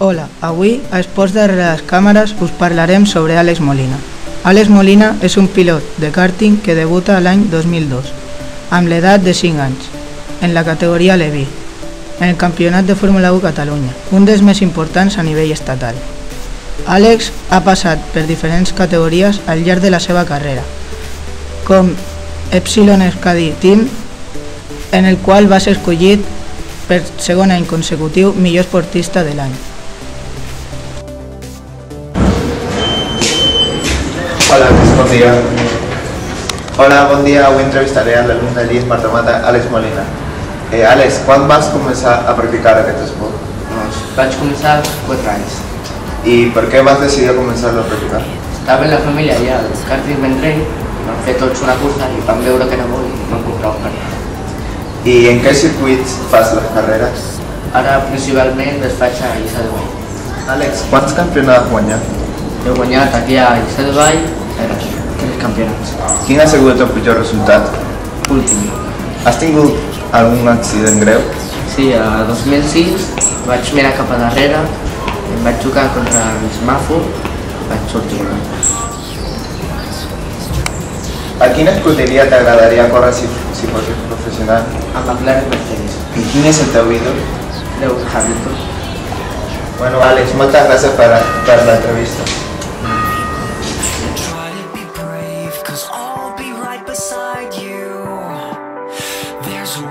Hola, avui a Esports darrere les càmeres us parlarem sobre Àlex Molina. Àlex Molina és un pilot de karting que debuta l'any 2002, amb l'edat de 5 anys, en la categoria Leví, en el Campionat de Fórmula 1 Catalunya, un dels més importants a nivell estatal. Àlex ha passat per diferents categories al llarg de la seva carrera, com Epsilon Euskadi Team, en el qual va ser escollit per segon any consecutiu millor esportista de l'any. Hola, bon dia. Hola, bon dia. Avui entrevistaré a l'alumne de llit Marta Àlex Molina. Àlex, quan vas començar a practicar aquest esport? Vaig començar als 4 anys. I per què vas decidir començar-lo a practicar? Estava en la família allà, al karting Vendrell, vam fer tots una cursa i vam veure que era bo i vam comprar un karting. I en què circuits fas les carreres? Ara principalment les faig a Lliçà de Vall. Àlex, quants campionats has guanyat? He guanyat aquí a Lliçà de Vall 3 campionats. Quin ha sigut el pitjor resultat? Últim. Has tingut algun accident greu? Sí, a 2006 vaig mirar cap a darrere, em vaig jugar contra el semàfor, vaig sortir volant. A quina escuderia t'agradaria córrer si fossis professional? A McLaren Mercedes. I quin és el teu ídol? Lewis Hamilton. Bueno, Àlex, moltes gràcies per l'entrevista. Try to be brave, 'cause I'll be right beside you. There's a